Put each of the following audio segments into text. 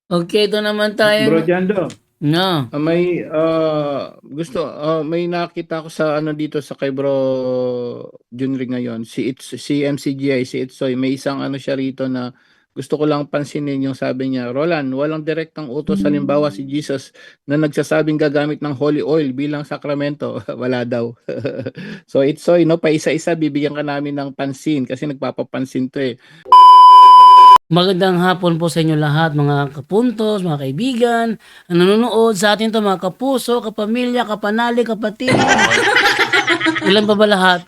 Okay, ito naman Bro tayo. Jando, No. may nakita ko sa ano dito sa kay Bro Junri ngayon, si MCGI, si Itsoy, may isang ano siya rito na gusto ko lang pansinin yung sabi niya, Roland, walang direktang utos halimbawa si Jesus na nagsasabing gagamit ng holy oil bilang sakramento. Wala daw. So Itsoy, no, pa isa-isa bibigyan ka namin ng pansin kasi nagpapapansin to eh. Magandang hapon po sa inyo lahat, mga kapuntos, mga kaibigan, ang nanonood sa atin to, mga kapuso, kapamilya, kapanali, kapatid. Ilan pa ba lahat?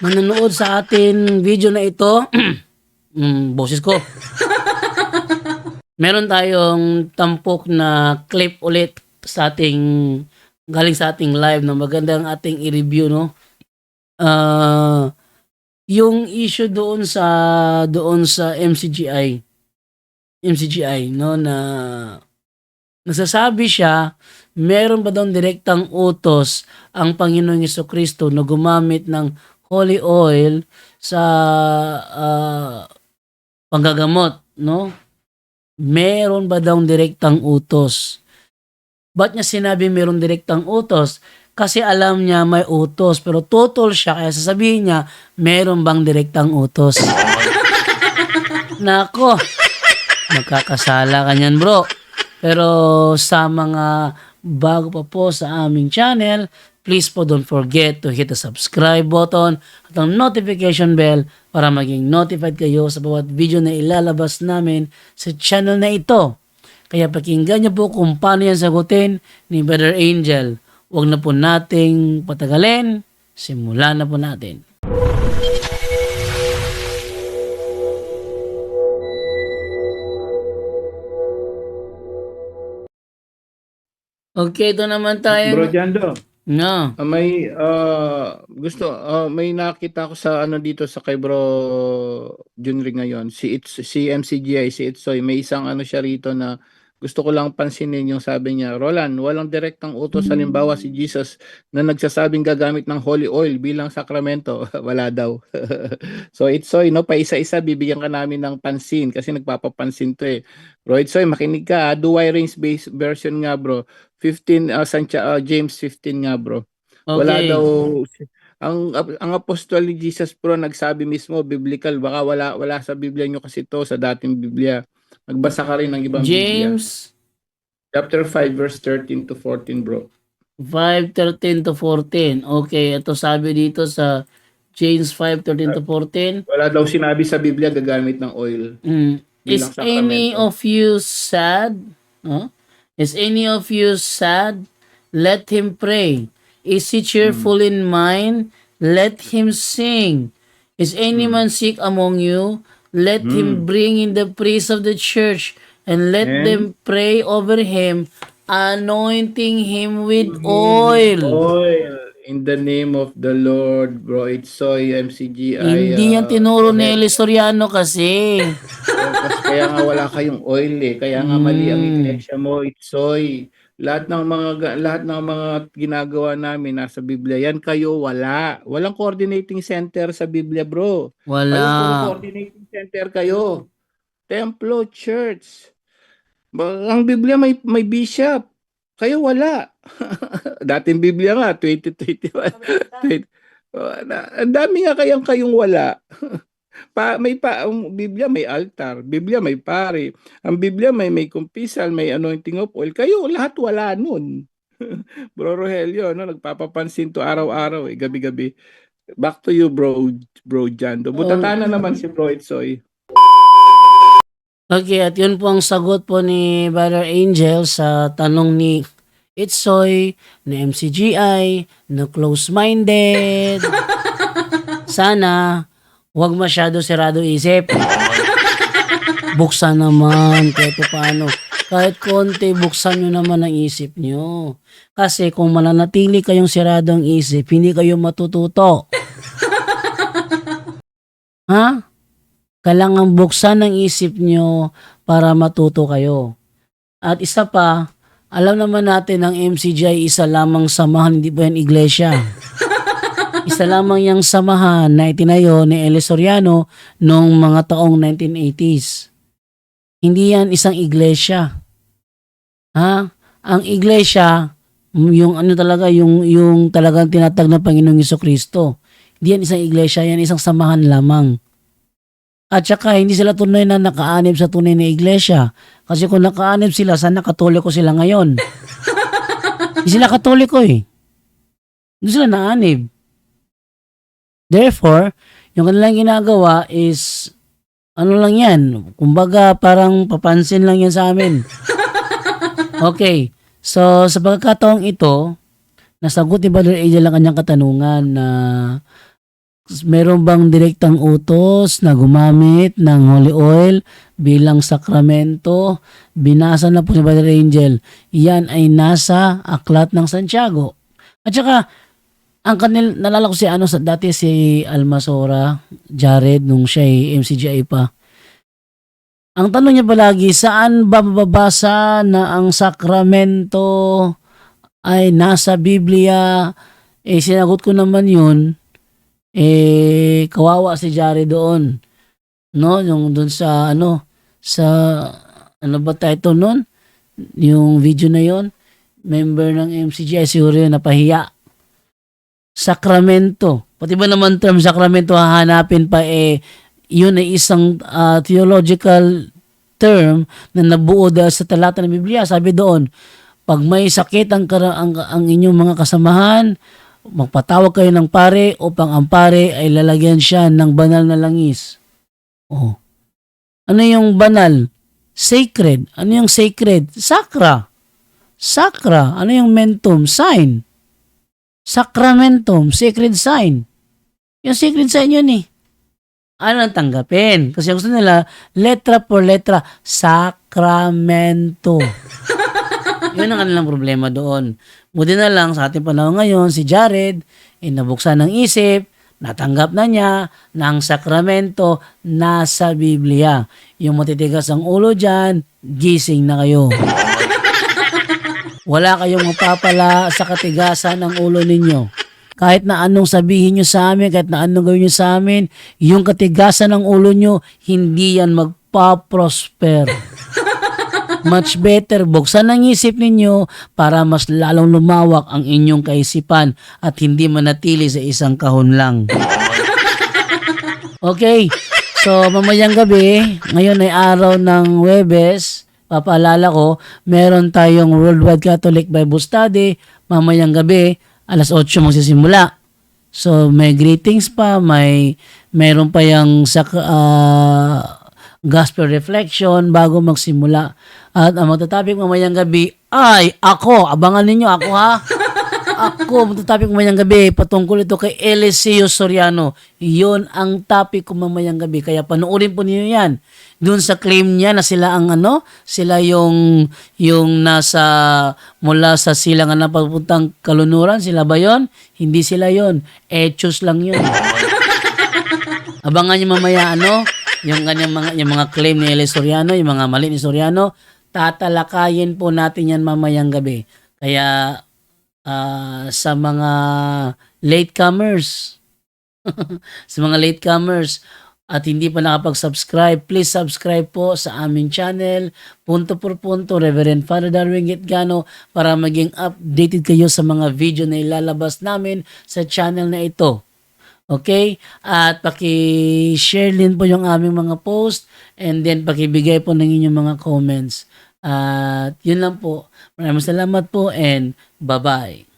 Nanonood sa atin video na ito. Boses ko. Meron tayong tampok na clip ulit sa ating galing sa ating live na magandang ating i-review, no? Yung issue doon sa MCGI, no, na nagsasabi siya, meron ba daw direktang utos ang Panginoong Jesucristo na gumamit ng holy oil sa panggagamot, no? Meron ba daw direktang utos? Ba't niya sinabi meron direktang utos? Kasi alam niya may utos, pero tutol siya, kaya sasabihin niya, meron bang direktang utos? Nako, magkakasala ka niyan, bro. Pero sa mga bago pa po sa aming channel, please po don't forget to hit the subscribe button at ang notification bell para maging notified kayo sa bawat video na ilalabas namin sa channel na ito. Kaya pakinggan niyo po kung paano yan sagutin ni Brother Angel. Huwag na po nating patagalin. Simulan na po natin. Okay, ito naman Bro tayo. Jando, No. may nakita ko sa ano dito sa kay Bro Junri ngayon, si MCGI, si Itsoy, may isang ano siya rito na gusto ko lang pansinin yung sabi niya, Roland, walang direktang utos halimbawa si Jesus na nagsasabing gagamit ng holy oil bilang sakramento. Wala daw. So Itsoy, no, pa isa-isa bibigyan ka namin ng pansin kasi nagpapapansin to eh. Bro Itsoy, makinig ka, Duway Reigns based version nga bro. 15 James 15 nga bro. Wala daw Okay. ang apostol ni Jesus bro nagsabi mismo biblical, baka wala sa Biblia nyo kasi to, sa dating Biblia. Magbasa ka rin ng ibang Biblia. James Chapter 5 verse 13 to 14 bro. 5:13 to 14. Okay, ito sabi dito sa James 5:13 to 14. Wala daw sinabi sa Biblia gagamit ng oil Is bilang any sakramento. of you sad? No? Is any of you sad? Let him pray. Is he Mm. cheerful in mind? Let him sing. Is any Mm. man sick among you? Let him Mm. bring in the priest of the church, and let And them pray over him, anointing him with with oil. oil in the name of the Lord, bro. It's soy MCGI. Hindi yan tinuro ni Eli Soriano kasi. Kaya nga wala kayong oil eh. Kaya nga mali ang Hmm, iglesia mo, Itsoy. Lahat ng mga ginagawa namin nasa Biblia. Yan kayo wala. Walang coordinating center sa Biblia, bro. Kayo puro wala. coordinating center kayo. Templo, church. Ang Biblia may bishop. Kayo wala. Dating Biblia nga 2021. Ang dami nga kayong wala. Ang Biblia may altar, Biblia may pare, ang Biblia may kumpisal, may anointing of oil. Kayo lahat wala nun. Bro Rogelio, no, nagpapapansin to araw-araw eh, gabi-gabi. Back to you, bro Jando. Butata na naman si Bro Itsoy. Okay, at yun po ang sagot po ni Brother Angel sa tanong ni Itsoy, na MCGI, na close-minded. Sana, huwag masyado sirado isip. Buksan naman, kahit paano. Kahit konti, buksan nyo naman ang isip nyo. Kasi kung mananatili kayong sirado ang isip, hindi kayo matututo. Ha? Kailangan buksan ang isip nyo para matuto kayo. At isa pa, alam naman natin ang MCGI isa lamang samahan, hindi ba yan iglesia? Isa lamang yung samahan na itinayo ni Eli Soriano noong mga taong 1980s. Hindi yan isang iglesia. Ha? Ang iglesia, yung ano talaga, yung talagang tinatag ng Panginoong Jesucristo. Hindi yan isang iglesia, yan isang samahan lamang. At saka hindi sila tunay na nakaanib sa tunay na iglesia. Kasi kung nakaanib sila, sana katoliko sila ngayon. Hindi sila katoliko eh. Hindi sila naanib. Therefore, yung kanilang ginagawa is, ano lang yan, kumbaga parang papansin lang yan sa amin. Okay, so sa pagkakataong ito, nasagot ni Brother Angel ang kanyang katanungan na meron bang direktang utos na gumamit ng holy oil bilang sakramento? Binasa na po ni Brother Angel. Yan ay nasa Aklat ng Santiago. At saka, nalala ko si dati si Almasora, Jared, nung siya ay MCGI pa. Ang tanong niya palagi, saan ba mababasa na ang sakramento ay nasa Biblia? Sinagot ko naman yun, kawawa si Jared doon. No, yung doon sa ba title noon? Yung video na yon, member ng MCGI siguro yun, napahiya. Sakramento. Pati ba naman term sakramento hahanapin pa yun ay isang theological term na nabuo dahil sa talata ng Biblia. Sabi doon, pag may sakit ang inyong mga kasamahan, magpatawag kayo ng pare upang ang pare ay lalagyan siya ng banal na langis. Oh. Ano yung banal? Sacred. Ano yung sacred? Sakra. Sakra. Ano yung mentum? Sign. Sacramentum, sacred sign. Yung sacred sign yun eh. Ano ang tanggapin? Kasi gusto nila, letra por letra, sakramento. Yun ang kanilang problema doon. Buti na lang sa ating panahon ngayon, si Jared, nabuksan ng isip, natanggap na niya na ang sakramento nasa Biblia. Yung matitigas ang ulo dyan, gising na kayo. Wala kayong mapapala sa katigasan ng ulo ninyo. Kahit na anong sabihin nyo sa amin, kahit na anong gawin nyo sa amin, yung katigasan ng ulo nyo, hindi yan magpa-prosper. Much better, buksan ang isip ninyo para mas lalong lumawak ang inyong kaisipan at hindi manatili sa isang kahon lang. Okay, so mamayang gabi, ngayon ay araw ng Huwebes, papaalala ko, meron tayong Worldwide Catholic Bible Study, mamayang gabi, alas 8 magsisimula. So may greetings pa, meron pa yung gospel reflection bago magsimula. At ang magta-topic mamayang gabi ay ako, abangan ninyo ako ha. Ako, magta-topic mamayang gabi patungkol ito kay Eliseo Soriano. Iyon ang topic ko mamayang gabi. Kaya panoorin po niyo yan. Doon sa claim niya na sila ang sila yung nasa mula sa silangan na papuntang kalunuran, sila ba yon? Hindi sila yon. Etos lang yun. Abangan niyo mamaya yung kanyang yung mga claim ni Eliseo Soriano, yung mga mali ni Soriano, tatalakayin po natin yan mamayang gabi. Kaya sa mga latecomers, sa mga latecomers at hindi pa nakapag-subscribe, please subscribe po sa aming channel, Punto por Punto, Reverend Father Darwin Gitgano, para maging updated kayo sa mga video na ilalabas namin sa channel na ito. Okay? At paki-share din po yung aming mga post and then pakibigay po ng inyong mga comments. At yun lang po. Maraming salamat po and bye-bye.